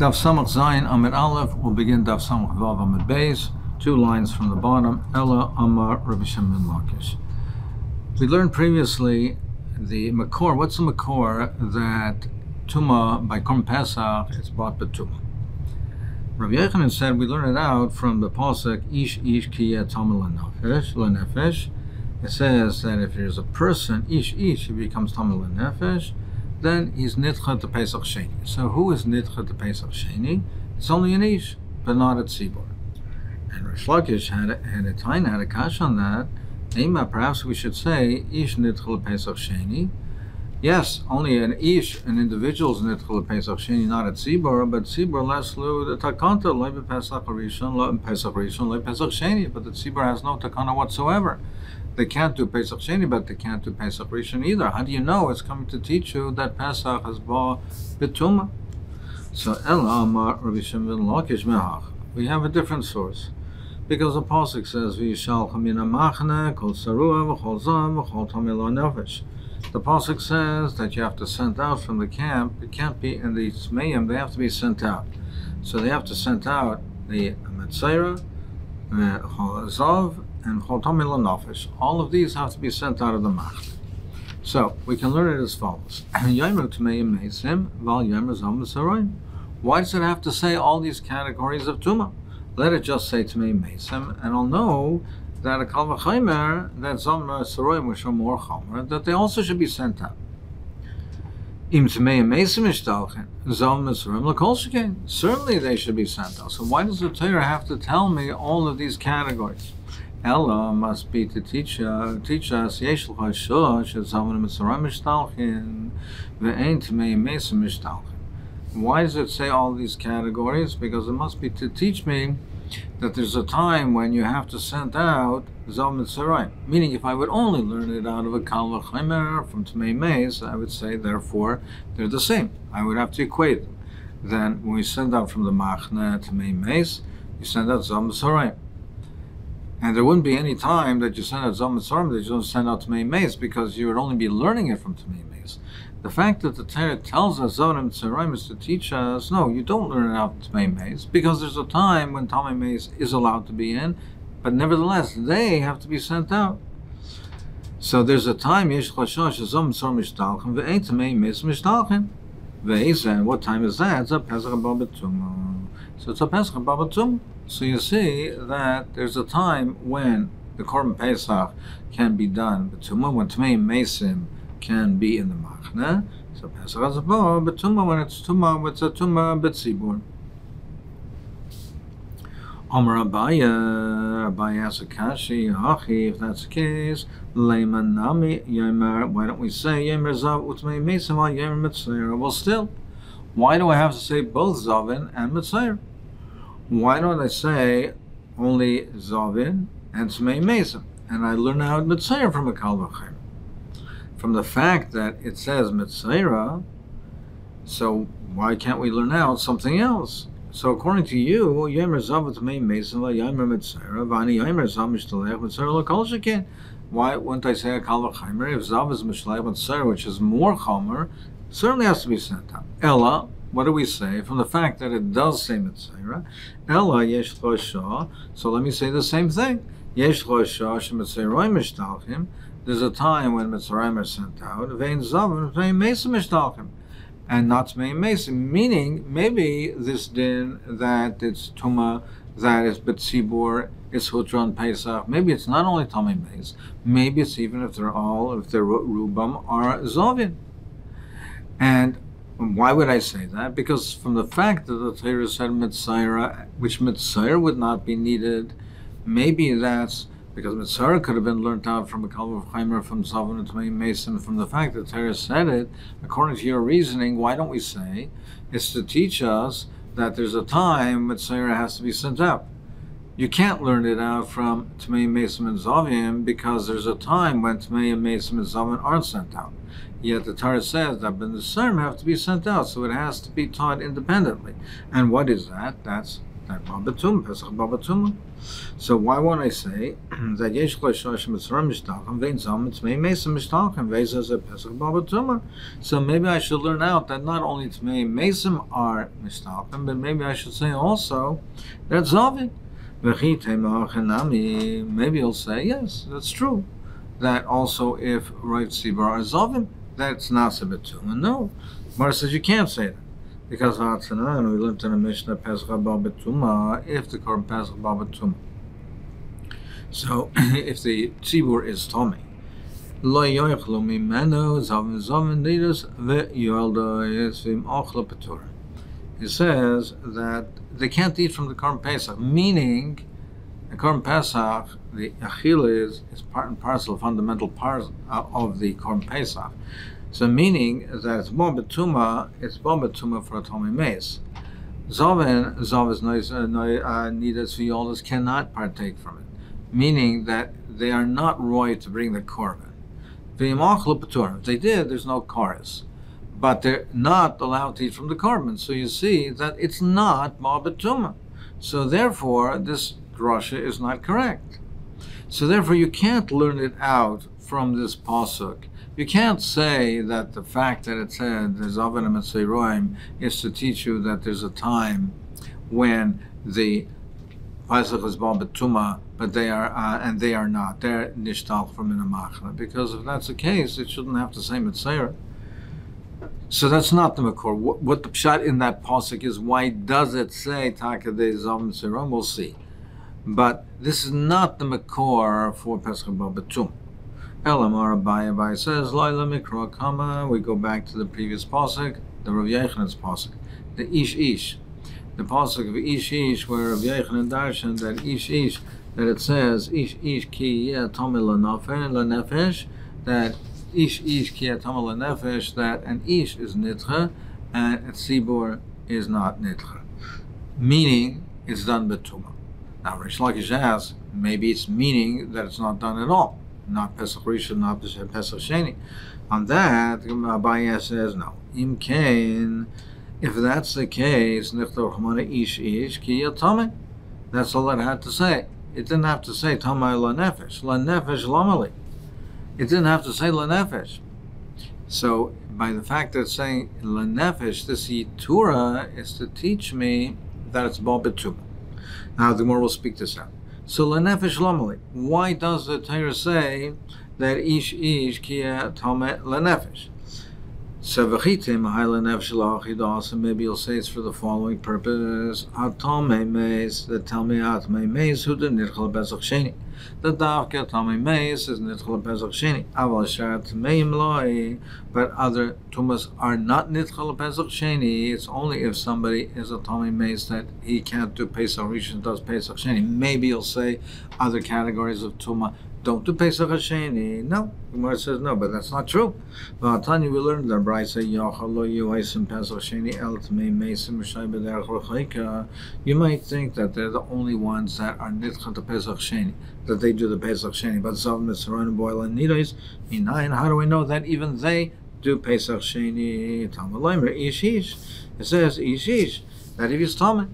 Daf Samach Zayin Amud Aleph. We'll begin Daf Samach Vav Amud Beis. 2 lines from the bottom. Ella Amar Rabbi Shimon ben Lakish. We learned previously the Makor. What's the Makor that Tumah by Korban Pesach is bought B'Tumah? Rabbi Yochanan said we learn it out from the pasuk Ish Ki Yatamel Lenefesh. It says that if there's a person Ish he becomes Tamel Lenefesh, then he's Nitcha to Pesach Sheni. So who is Nitcha to Pesach Sheni? It's only an Ish, but not a Tzibor. And Rish Lakish had a kash on that. Ema, perhaps we should say Ish Nitcha to Pesach Sheni. Yes, only an Ish, an individual's Nitcha Pesach Sheni, not a Tzibor, but Tzibor leslu the takanta loy Pesach Rishon, lo Pesach Rishon, loy Pesach Sheni. But the Tzibor has no takana whatsoever. They can't do Pesach Sheni, but they can't do Pesach Rishon either. How do you know? It's coming to teach you that Pesach is ba b'tumah. So Ela Amar Rabbi Shimon ben Lakish mehach. We have a different source, because the pasuk says v'yishal min hamachne kol sarua v'chol zav v'chol tamei lenefesh. The pasuk says that you have to send out from the camp. It can't be in the tzmeim. They have to be sent out. So they have to send out the metzora, chol zav, and chol tamei lenefesh. All of these have to be sent out of the machne. So we can learn it as follows: Yomer tmeim meisim val yomer zav metzora. Why does it have to say all these categories of tumah? Let it just say tmeim meisim, and I'll know that a kal v'chaymer, that some soroim which are more chomer, that they also should be sent out. Im tmeim meisim ishtalchen, zom mesurim l'kol shekain. Certainly they should be sent out. So why does the Torah have to tell me all of these categories? Ella must be to teach us yesh l'chashosh shezom mesurim ishtalchen ve'ein tmeim meisim ishtalchen. Why does it say all these categories? Because it must be to teach me that there's a time when you have to send out Zom Mitzrayim. Meaning, if I would only learn it out of a Kal V'Chaymer from Tmei Meis, I would say, therefore, they're the same. I would have to equate them. Then, when we send out from the Machne Tmei Meis, you send out Zom Mitzrayim. And there wouldn't be any time that you send out Zom Mitzrayim that you don't send out Tmei Meis, because you would only be learning it from Tmei Meis. The fact that the Torah tells us Zon and Mitzrayim is to teach us, no, you don't learn it out in Tmei Meis, because there's a time when Tmei Meis is allowed to be in, but nevertheless, they have to be sent out. So there's a time, Yesh Chashosh Zon Mitzrayim Mishtalchem, Ve'ein Tmei Meis Mishtalchem. Ve'ein, what time is that? It's a Pesach Haba B'Tumah. So it's a Pesach Haba B'Tumah. So you see that there's a time when the Korban Pesach can be done B'Tumah, when Tmei Meisim can be in the machne. So Pesach has a bar, but tumah, when it's tumah, it's a tumah b'tzibur. Amar Abaye asks Akashi, Hachi, if that's the case, Leiman Nami Yomer, why don't we say Yomer Zav Utmei Mesim al Yomer Mitzayr? Well, still, why do I have to say both Zavin and Mitzayr? Why don't I say only Zavin and Tmei Mesim? And I learn out Mitzayr from a Kal V'Chaymer. From the fact that it says Mitzayra, so why can't we learn out something else? So according to you, Yomer Zav Tmei Mesim Yomer Mitzayra, Vani Yomer Zav Mishtalech Mitzayra L'Kol Shekain. Why wouldn't I say a Kal V'Chaymer? If Zav is Mishlech Mitzayra, which is more Chomer, certainly has to be sent out. Ella, what do we say? From the fact that it does say Mitzayra, Ella Yesh Chosha, so let me say the same thing. Yesh Chosha Shemitzayra Mishtalchim. There's a time when Mitzrayim are sent out, Vein Zav and Tmei Mesim Mishtalchim, and not Tmei Mesim, meaning maybe this din that it's Tumah, that is B'tzibur, it's Hutron Pesach, maybe it's not only Tmei Meis, maybe it's even if they're Rubam are Zavin. And why would I say that? Because from the fact that the Torah said Mitzayra, which Mitzayra would not be needed, maybe that's because Mitzvah could have been learned out from a Kal V'Chaymer, from Zavin and Tmei Mesim. From the fact that Torah said it, according to your reasoning, why don't we say it's to teach us that there's a time Mitzvah has to be sent out? You can't learn it out from Tmei Mesim and Zavim because there's a time when Tmei Mesim and Zavim aren't sent out. Yet the Torah says that Ben Nesarim have to be sent out, so it has to be taught independently. And what is that? That's that Babatum, Pesach Babatum. So why won't I say that yesh kol shoshim mitzvah mishtachem vein zam tzmei mesim mishtachem veizas a pesach baba tumah. So maybe I should learn out that not only tzmei mesim are mishtachem, but maybe I should say also that zavid. Maybe he'll say yes, that's true. That also if right tzibur are zavim, that's nasa betumah. No, Gemara says you can't say that. Because we learned in a Mishnah Pesach Baba Tumah if the Korban Pesach Baba Tumah. So if the tzibur is Tomei, Lo yochlu mimenu zavim zavim nidus ve'yolda yisvim ochla patur. He says that they can't eat from the Korban Pesach, meaning the Korban Pesach, the achila is part and parcel, fundamental part of the Korban Pesach. So meaning that it's Bo Betuma, it's Bo Betuma for a Tomei Meis. Zavin Nidas Violas cannot partake from it, meaning that they are not roy to bring the korban. If they did, there's no chorus. But they're not allowed to eat from the korban. So you see that it's not Bo Betuma. So therefore, this drasha is not correct. So therefore, you can't learn it out from this pasuk. You can't say that the fact that it said the Zavanim and Seiroim is to teach you that there's a time when the Pesach is Bal Betuma, but they are and they are not. They're Nishtal from Minamachna. Because if that's the case, it shouldn't have to say Mitzayr. So that's not the Makor. What the pshat in that pasuk is, why does it say Takadei Zavanim Seiroim? We'll see. But this is not the Makor for Pesach Bal Betuma. Elamar Abai says, Laila Mikra Kama. We go back to the previous pasuk, the Rav Yechanan's pasuk, the Ish. The pasuk of Ish, where Rav Yechanan darshan that Ish, that it says, Ish ki yatomel lanefesh, that Ish ki yatomel lanefesh, that an Ish is nitcha, and a tzibur is not nitcha. Meaning, it's done betuma. Now, Rish Lakish asks, maybe it's meaning that it's not done at all. Not Pesach Rishon, not Pesach Sheni. On that, Abaye says no. Im Kain, if that's the case, Nichtor Chamana Ish Ki Yatame. That's all it had to say. It didn't have to say Tamai La Nefesh. La Nefesh Lamali. It didn't have to say La Nefesh. So, by the fact that it's saying La Nefesh, this Yitura is to teach me that it's Bal Betuma. Now, the more will speak this out. So lenefesh lamali. Why does the Torah say that ish kia tome lenefesh? So v'chitim hay lenefesh la'achidas, and maybe you'll say it's for the following purpose: atome meis, the talmei atome meis who the nitchal pesach sheni. The davke atome meis is nitchal pesach sheni. Aval shat meim loi, but other tumas are not nitchal pesach sheni. It's only if somebody is a atome meis that he can't do pesach rishon, does pesach sheni. Maybe you'll say other categories of tuma don't do Pesach Hasheni. No, Gemara says no, but that's not true. But Tanya, we learned that Brayse Yachalo Yuaisim Pesach Hasheni El Tmei Mesim Shai B'derech L'Chayka. You might think that they're the only ones that are Nitcha to Pesach Hasheni, that they do the Pesach Hasheni. But Zav Mitzrayim Boil and Nidois Minayin. How do we know that even they do Pesach Hasheni? Talmud Leimer Ish. It says Ish that if he's Talmud,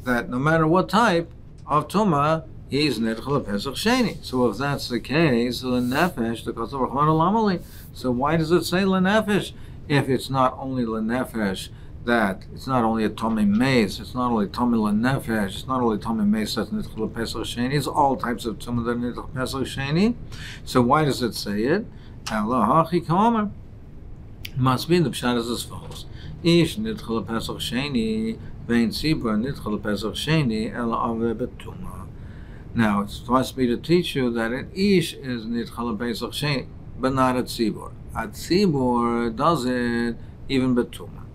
that no matter what type of Tumah, he's nitchel pesach sheni. So if that's the case, lenefesh the kosav rachman lamali. So why does it say lenefesh if it's not only lenefesh, that it's not only a tomei meis, it's not only tomei lenefesh, it's not only tomei meis that's nitchel pesach sheni. It's all types of tumah that are nitchel pesach sheni. So why does it say it? Allah hachi kamer. Must be the pshat is as follows: ish nitchel pesach sheni vein tzibur nitchel pesach sheni ela ave betuma. Now, it's supposed to be to teach you that an ish is nitchal pesach sheni, but not a tzibur. A tzibur does it even betuma.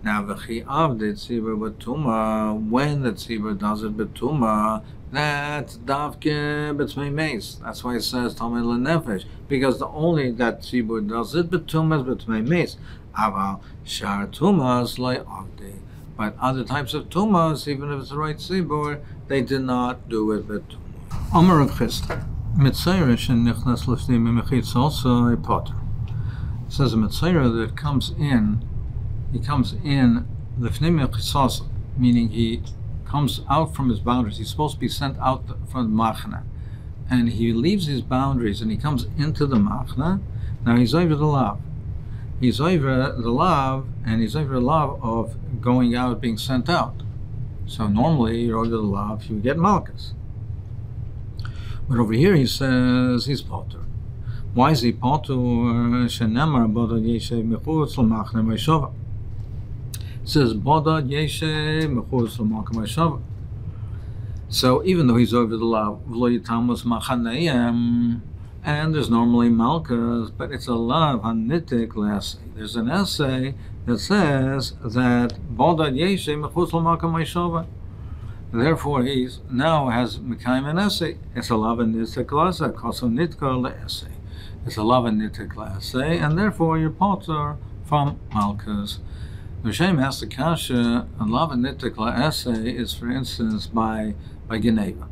Now, v'chi avdei tzibur betuma, when the tzibur does it betuma, that's davke b'tzmei meis. That's why it says tamei lenefesh, because the only that tzibur does it betuma is b'tzmei meis. Aval shar tumas loy avdei. But other types of tumas, even if it's the right tzibur, they did not do it betuma. Amar of Hofstedter, Mitzayrish and Nichnas Lifnim Mechitz also a potter. It says a Mitzayra that comes in, he comes in Lifnim Mechitz, meaning he comes out from his boundaries. He's supposed to be sent out from the Machna, and he leaves his boundaries and he comes into the machna, now he's over the lav. He's over the lav, and he's over the lav of going out, being sent out. So normally you're over the lav, you get malchus. But over here he says he's potter. Why is he potter? It says bodad yeshe mechutz l'makom hashava. So even though he's over the lav, and there's normally malchus, but it's a lav hanitik l'essay. There's an essay that says that bodad yeshe mechutz l'makom hashava. Therefore, he now has mekayim an essay. It's a lav hanitik l'essay, koso nitka l'essay. It's a lav hanitik l'essay, and therefore you're potter from malchus. The Shem has the kasha, a lav hanitik l'essay is, for instance, by geneva.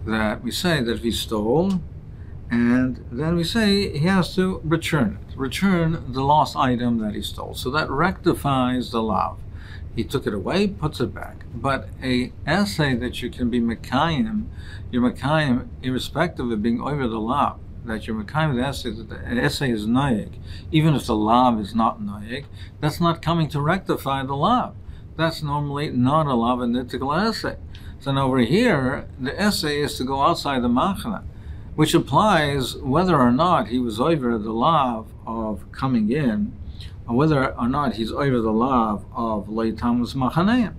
That we say that if he stole, and then we say he has to return the lost item that he stole. So that rectifies the lav. He took it away, puts it back. But a essay that you can be mekayim, you're mekayim irrespective of being over the lav, that you're mekayim the essay, that the essay is noyek, even if the lav is not noyek, that's not coming to rectify the lav. That's normally not a lav hanitik essay. So now over here, the essay is to go outside the machna, which applies whether or not he was over the lav of coming in, or whether or not he's over the lav of leitamus machaneim.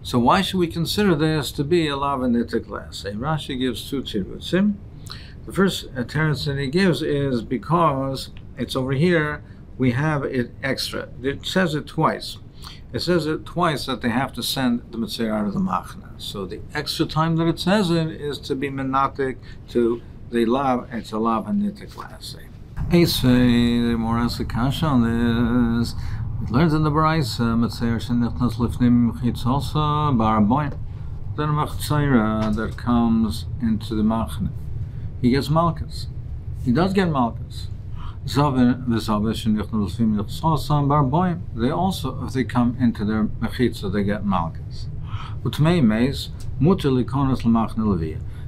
So why should we consider this to be a lav hanitik essay? Rashi gives two tirutzim. The first teretz that he gives is because it's over here, we have it extra. It says it twice. It says it twice that they have to send the mitzvah out of the machna. So the extra time that it says it is to be menatik to the lav. It's a lav hanitik essay. The more as a kasha on this. It learns in the Baraisa, mitzvah shenichnas lifnim chitzalsa baraboin. Then a machzayra that comes into the machna, he gets malchus. He does get malchus. They also, if they come into their mechitza, they get malchus.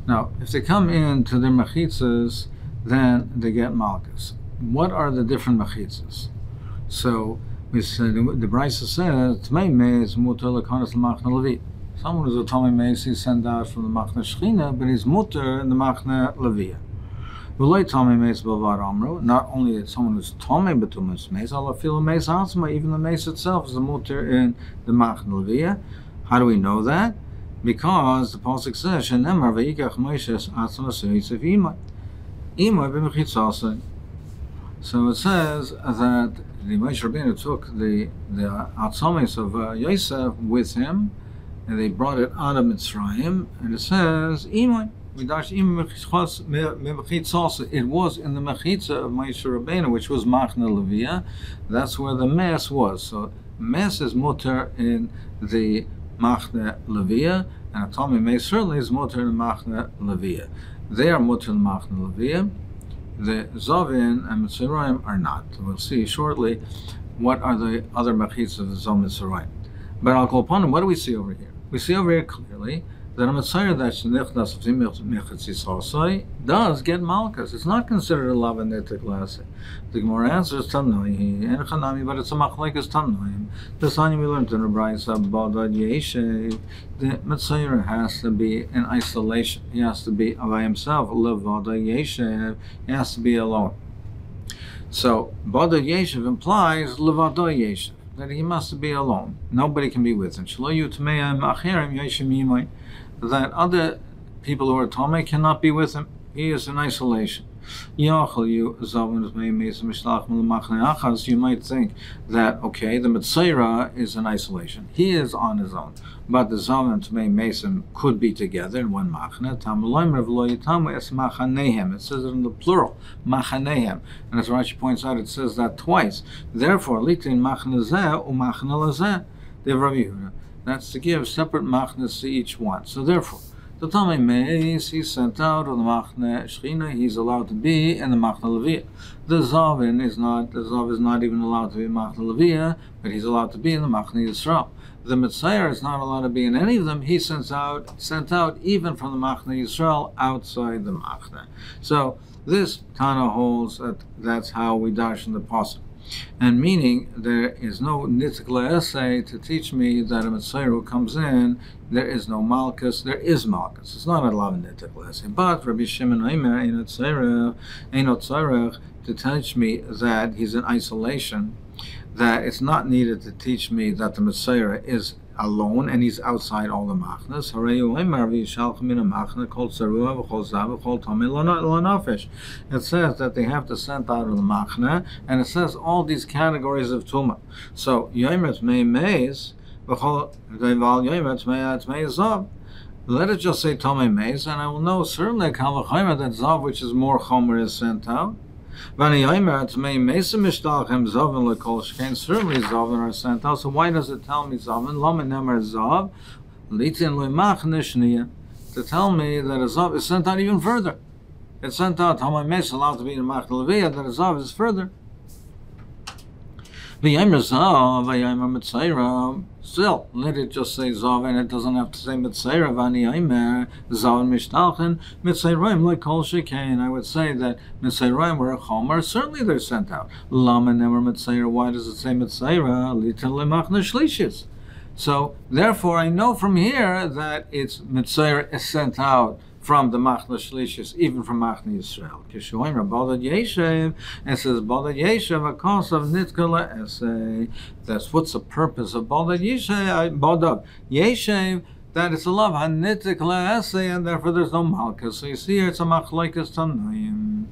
Now, if they come into their mechitzas, then they get malchus. What are the different mechitzas? So we said the Brisa says Tmei Meis muter lekonos l'machna levi. Someone who's a Tomei Meis, he's sent out from the machna shchina, but he's muter in the machna levi. Not only is someone who's Tomei betumas Meis, alafilu Meis atzma, even the Meis itself is a muter in the machna levi. How do we know that? Because the pasuk says Shenemar ve'ikach Moshe atzma seitzev imay. So it says that the Moshe Rabbeinu took the atzomis of Yosef with him, and they brought it out of Mitzrayim, and it says imay. It was in the mechitza of Moshe Rabbeinu, which was machna levia. That's where the mess was. So mess is muter in the machna levia, and a Tomei Meis certainly is muter in the machna levia. They are muter in the machna levia. The Zavin and Mitzrayim are not. We'll see shortly what are the other mechitzas of the Zav Mitzrayim. But I'll call upon him. What do we see over here? We see over here clearly that a Mitzrayim that shenichnas v'michitz does get malchus. It's not considered a lav hanitik l'essay. The Gemara answers Tanoi and Chanami, but it's a machlekes Tanoim. The Sani we learned in the Brisa bodad yeshe. The Mitzrayim has to be in isolation. He has to be by himself. Levada yeshe. He has to be alone. So bodad yeshe implies levada yeshe, that he must be alone. Nobody can be with him. That other people who are Tomei cannot be with him. He is in isolation. You might think that, okay, the Metzora is in isolation. He is on his own. But the Zav and Tmei Mesim could be together in one machna. It says it in the plural, machanehem. And as Rashi points out, it says that twice. Therefore, litin machna zeh u machna lazeh. That's to give separate machnas to each one. So therefore, the Tomei Meis, he's sent out of the machna shchina, he's allowed to be in the machna levia. The Zav is not even allowed to be in machna levia, but he's allowed to be in the machna Yisrael. the Mitzayer is not allowed to be in any of them. He's sent out even from the Machne Yisrael outside the Machne. So this Tana holds that that's how we darshan the pasuk. And meaning, there is no nitikla essay to teach me that a Mitzayer who comes in, there is no Malkus, there is Malkus. It's not a lav nitikla essay. But Rabbi Shimon Aimer ain't tzarech to teach me that he's in isolation, that it's not needed to teach me that the Mitzayer is alone and he's outside all the machnas. It says that they have to send out of the machna, and it says all these categories of tuma. So yomet mei meis, let it just say tome meis, and I will know certainly that zav, which is more chomer, is sent out. Certainly Zavin are sent out. So why does it tell me Zavin? To tell me that a Zav is sent out even further. It's sent out how my Mes allowed to be in Mach Leviyah, that a Zav is further. Still, let it just say Zav, and it doesn't have to say Mitzaira. Zav Mishtalchen Mitzayraim like Kol Shekain. I would say that Mitzayraim were a Chomer. Certainly they're sent out. Lama never Mitzaira. Why does it say Mitzaira? Litel Lemachna Shlishis. So therefore, I know from here that it's Mitzaira is sent out from the Machna Shlishis, even from Machna Yisrael. Kishoim Rabodad Yeshev, and says Bodad Yeshev, a cause of Nitkala essay. That's what's the purpose of Bodad Yeshev, Bodad Yeshev, that it's a love Hanitikala essay, and therefore there's no Malchus. So you see here it's a Machlokes Tanaim.